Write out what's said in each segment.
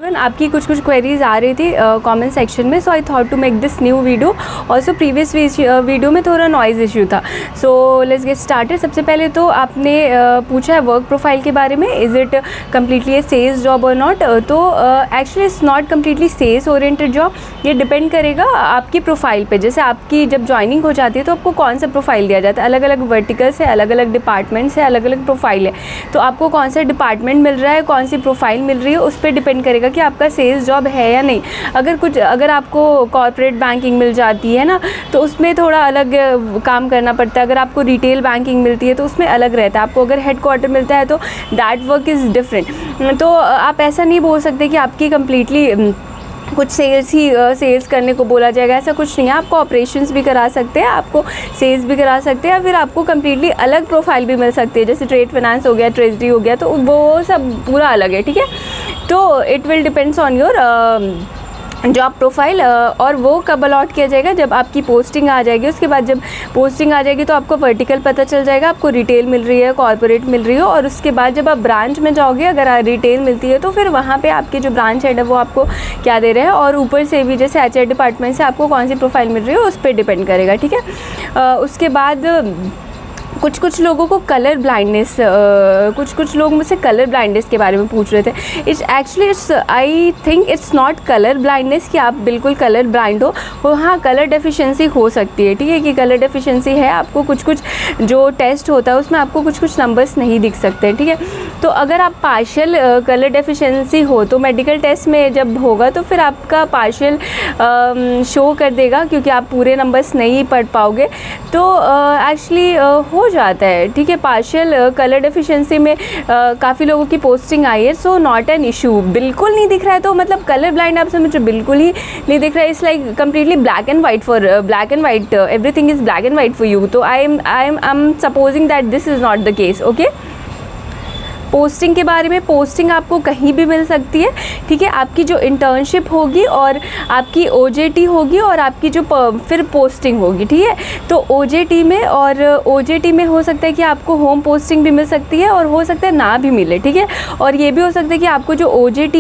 Everyone, आपकी कुछ queries आ रही थी कमेंट सेक्शन में, so I thought to make this new video. Also previous video में थोड़ा नॉइज़ इशू था। So let's get started. सबसे पहले तो आपने पूछा है वर्क प्रोफाइल के बारे में, is it completely a sales job और नॉट। तो actually it's not completely sales oriented job. ये डिपेंड करेगा आपकी प्रोफाइल पे। जैसे आपकी जब ज्वाइनिंग हो जाती है तो आपको कौन सा प्रोफाइल दिया जाता है, अलग अलग वर्टिकल्स है, अलग अलग डिपार्टमेंट्स है, अलग अलग प्रोफाइल है। तो आपको कौन सा डिपार्टमेंट मिल रहा है, कौन सी प्रोफाइल मिल रही है, उस पर डिपेंड करेगा कि आपका सेल्स जॉब है या नहीं। अगर आपको कॉर्पोरेट बैंकिंग मिल जाती है ना, तो उसमें थोड़ा अलग काम करना पड़ता है। अगर आपको रिटेल बैंकिंग मिलती है तो उसमें अलग रहता है। आपको अगर हेड क्वार्टर मिलता है तो दैट वर्क इज़ डिफरेंट। तो आप ऐसा नहीं बोल सकते कि आपकी कम्प्लीटली कुछ सेल्स करने को बोला जाएगा, ऐसा कुछ नहीं है। आपको ऑपरेशंस भी करा सकते हैं, आपको सेल्स भी करा सकते हैं, या फिर आपको कम्प्लीटली अलग प्रोफाइल भी मिल सकती है। जैसे ट्रेड फाइनेंस हो गया, ट्रेजरी हो गया, तो वो सब पूरा अलग है, ठीक है। तो it will depends on your job profile. और वो कब अलॉट किया जाएगा, जब आपकी पोस्टिंग आ जाएगी। उसके बाद जब पोस्टिंग आ जाएगी तो आपको वर्टिकल पता चल जाएगा, आपको रिटेल मिल रही है, कॉर्पोरेट मिल रही है। और उसके बाद जब आप ब्रांच में जाओगे, अगर रिटेल मिलती है तो फिर वहाँ पे आपके जो ब्रांच हेड है वो आपको क्या दे रहे हैं, और ऊपर से भी जैसे HR डिपार्टमेंट से आपको कौन सी प्रोफाइल मिल रही है उस पर डिपेंड करेगा, ठीक है। उसके बाद कुछ लोगों को कलर ब्लाइंडनेस, कुछ लोग मुझसे कलर ब्लाइंडनेस के बारे में पूछ रहे थे। It's I think it's not colour blindness कि आप बिल्कुल कलर ब्लाइंड हो। हाँ, कलर डेफिशिएंसी हो सकती है, ठीक है, कि कलर डेफिशिएंसी है। आपको कुछ जो टेस्ट होता है उसमें आपको कुछ नंबर्स नहीं दिख सकते, ठीक है। तो अगर आप पार्शियल कलर डेफिशिएंसी हो तो मेडिकल टेस्ट में जब होगा तो फिर आपका पार्शियल शो कर देगा, क्योंकि आप पूरे नंबर्स नहीं पढ़ पाओगे। तो एक्चुअली हो जाता है, ठीक है। पार्शियल कलर डेफिशिएंसी में काफ़ी लोगों की पोस्टिंग आई है, सो नॉट एन इशू। बिल्कुल नहीं दिख रहा है तो मतलब कलर ब्लाइंड आप समझो, बिल्कुल ही नहीं दिख रहा है। It's like completely black and white, everything is black and white for you. तो I am supposing that this is not the case, okay. Posting के बारे में, पोस्टिंग आपको कहीं भी मिल सकती है, ठीक है। आपकी जो इंटर्नशिप होगी और आपकी OJT होगी और आपकी जो फिर पोस्टिंग होगी, ठीक है। तो OJT में हो सकता है कि आपको होम पोस्टिंग भी मिल सकती है और हो सकता है ना भी मिले, ठीक है। और ये भी हो सकता है कि आपको जो OJT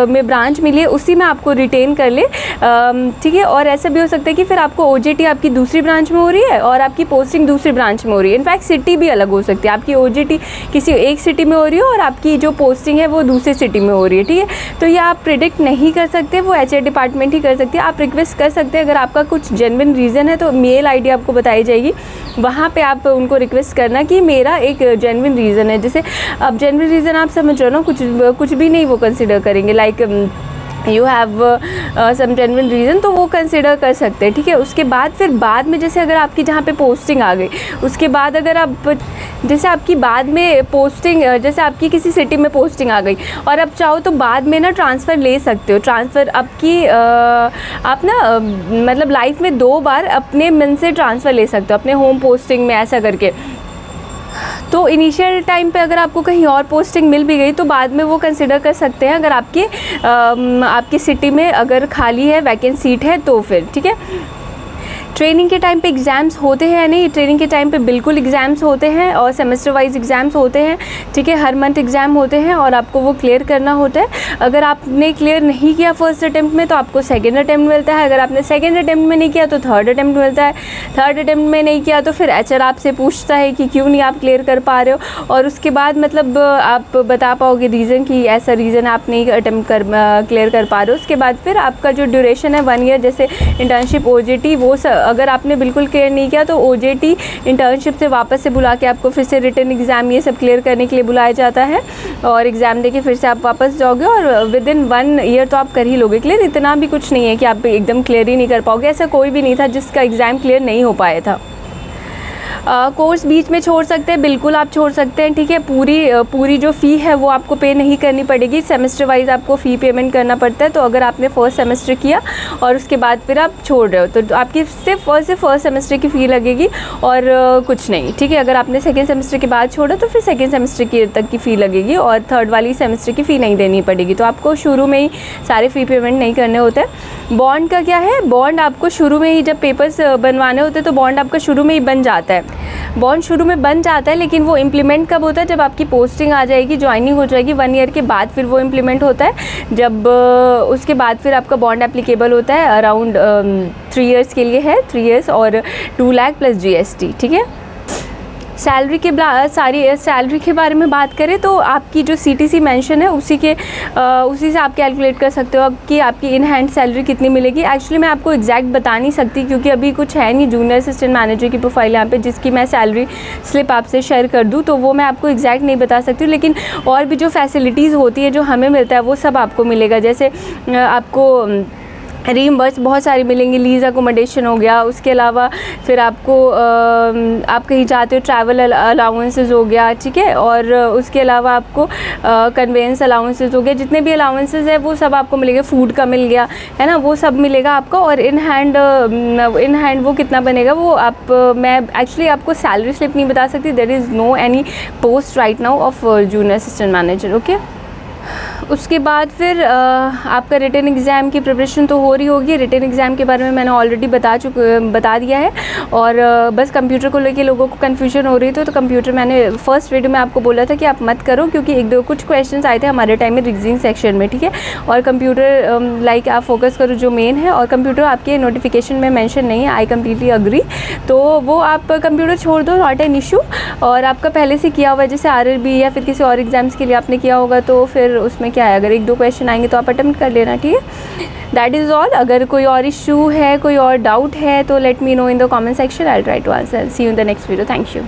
में ब्रांच मिली है उसी में आपको रिटेन कर ले, ठीक है। और ऐसा भी हो सकता है कि फिर आपको OJT आपकी दूसरी ब्रांच में हो रही है और आपकी पोस्टिंग दूसरी ब्रांच में हो रही है। इनफैक्ट सिटी भी अलग हो सकती है, आपकी OJT किसी एक सिटी में हो रही है और आपकी जो पोस्टिंग है वो दूसरी सिटी में हो रही है, ठीक है। तो ये आप प्रिडिक्ट नहीं कर सकते, वो HR डिपार्टमेंट ही कर सकती है। आप रिक्वेस्ट कर सकते हैं, अगर आपका कुछ जेन्युइन रीज़न है तो मेल ID आपको बताई जाएगी, वहाँ पे आप उनको रिक्वेस्ट करना कि मेरा एक जेन्युइन रीज़न है। जैसे अब जेन्युइन रीज़न आप समझ रहे हो ना, कुछ भी नहीं वो कंसिडर करेंगे, like you have some genuine reason, तो वो कंसिडर कर सकते हैं, ठीक है। उसके बाद फिर बाद में जैसे अगर आपकी जहाँ पे पोस्टिंग आ गई, उसके बाद अगर आप जैसे आपकी बाद में पोस्टिंग, जैसे आपकी किसी सिटी में पोस्टिंग आ गई और आप चाहो तो बाद में ना ट्रांसफ़र ले सकते हो। ट्रांसफ़र आपकी आप ना मतलब लाइफ में 2 बार अपने मन से ट्रांसफ़र ले सकते हो अपने होम पोस्टिंग में, ऐसा करके। तो इनिशियल टाइम पे अगर आपको कहीं और पोस्टिंग मिल भी गई तो बाद में वो कंसिडर कर सकते हैं, अगर आपकी सिटी में अगर खाली है, वैकेंट सीट है तो फिर, ठीक है। ट्रेनिंग के टाइम पे एग्ज़ाम्स होते हैं या नहीं? ट्रेनिंग के टाइम पे बिल्कुल एग्ज़ाम्स होते हैं और सेमेस्टर वाइज एग्ज़ाम्स होते हैं, ठीक है। हर मंथ एग्ज़ाम होते हैं और आपको वो क्लियर करना होता है। अगर आपने क्लियर नहीं किया फर्स्ट अटैम्प्ट में तो आपको सेकंड अटैम्प्ट मिलता है। अगर आपने सेकंड अटैम्प्ट में नहीं किया तो थर्ड अटैम्प्ट मिलता है। थर्ड अटैम्प्ट में नहीं किया तो फिर HR आपसे पूछता है कि क्यों नहीं आप क्लियर कर पा रहे हो, और उसके बाद मतलब आप बता पाओगे रीज़न कि ऐसा रीज़न आप नहीं अटैम्प्ट क्लियर कर पा रहे हो। उसके बाद फिर आपका जो ड्यूरेशन है 1 ईयर, जैसे इंटर्नशिप OJT, वो अगर आपने बिल्कुल क्लियर नहीं किया तो OJT इंटर्नशिप से वापस से बुला के आपको फिर से रिटन एग्ज़ाम ये सब क्लियर करने के लिए बुलाया जाता है, और एग्ज़ाम देके फिर से आप वापस जाओगे और विद इन 1 ईयर तो आप कर ही लोगे क्लियर। इतना भी कुछ नहीं है कि आप एकदम क्लियर ही नहीं कर पाओगे, ऐसा कोई भी नहीं था जिसका एग्ज़ाम क्लियर नहीं हो पाया था। कोर्स बीच में छोड़ सकते हैं, बिल्कुल आप छोड़ सकते हैं, ठीक है। पूरी जो फ़ी है वो आपको पे नहीं करनी पड़ेगी, सेमेस्टर वाइज आपको फ़ी पेमेंट करना पड़ता है। तो अगर आपने फर्स्ट सेमेस्टर किया और उसके बाद फिर आप छोड़ रहे हो तो आपकी सिर्फ फर्स्ट सेमेस्टर की फ़ी लगेगी और कुछ नहीं, ठीक है। अगर आपने सेकेंड सेमेस्टर के बाद छोड़ा तो फिर सेकेंड सेमेस्टर की तक की फ़ी लगेगी और थर्ड वाली सेमेस्टर की फ़ी नहीं देनी पड़ेगी। तो आपको शुरू में ही सारे फ़ी पेमेंट नहीं करने होते हैं। बॉन्ड का क्या है, बॉन्ड आपको शुरू में ही जब पेपर्स बनवाने होते हैं तो बॉन्ड आपका शुरू में ही बन जाता है। बॉन्ड शुरू में बन जाता है, लेकिन वो इम्प्लीमेंट कब होता है, जब आपकी पोस्टिंग आ जाएगी, ज्वाइनिंग हो जाएगी 1 ईयर के बाद फिर वो इम्प्लीमेंट होता है। जब उसके बाद फिर आपका बॉन्ड एप्लीकेबल होता है, अराउंड 3 ईयर्स के लिए है, 3 ईयर्स और 2 लाख प्लस GST, ठीक है। सैलरी के बारे में बात करें तो आपकी जो CTC मेंशन है उसी से आप कैलकुलेट कर सकते हो कि आपकी इन हैंड सैलरी कितनी मिलेगी। एक्चुअली मैं आपको एग्जैक्ट बता नहीं सकती क्योंकि अभी कुछ है नहीं जूनियर असिस्टेंट मैनेजर की प्रोफाइल यहाँ पे जिसकी मैं सैलरी स्लिप आपसे शेयर कर दूँ, तो वो मैं आपको एग्जैक्ट नहीं बता सकती। लेकिन और भी जो फैसिलिटीज़ होती है जो हमें मिलता है वो सब आपको मिलेगा। जैसे आपको रीइंबर्स बहुत सारी मिलेंगी, लीज अकोमोडेशन हो गया, उसके अलावा फिर आपको आप कहीं जाते हो ट्रैवल अलाउंसेस हो गया, ठीक है, और उसके अलावा आपको कन्वेंस अलाउंसेस हो गया, जितने भी अलाउंसेस है वो सब आपको मिलेगा, फूड का मिल गया है ना, वो सब मिलेगा आपको। और इन हैंड वो कितना बनेगा वो मैं एक्चुअली आपको सैलरी स्लिप नहीं बता सकती, there is no any post right now of junior assistant manager, okay. उसके बाद फिर आपका रिटन एग्ज़ाम की प्रिपरेशन तो हो रही होगी। रिटन एग्ज़ाम के बारे में मैंने ऑलरेडी बता दिया है। और बस कंप्यूटर को लेके लोगों को कन्फ्यूजन हो रही थी, तो कंप्यूटर मैंने फर्स्ट वीडियो में आपको बोला था कि आप मत करो, क्योंकि एक दो कुछ क्वेश्चंस आए थे हमारे टाइम में रीजनिंग सेक्शन में, ठीक है। और कंप्यूटर लाइक आप फोकस करो जो मेन है, और कंप्यूटर आपके नोटिफिकेशन में मेंशन नहीं है, आई कम्प्लीटली अग्री, तो वो आप कंप्यूटर छोड़ दो, नॉट एन इशू। और आपका पहले से किया हुआ है, जैसे RRB या फिर किसी और एग्ज़ाम्स के लिए आपने किया होगा, तो फिर उसमें क्या है, अगर एक दो क्वेश्चन आएंगे तो आप अटेम्प्ट कर लेना, ठीक है। That is all. अगर कोई और इशू है, कोई और डाउट है, तो let me know in the comment section, I will try to answer. See you in the next video. Thank you.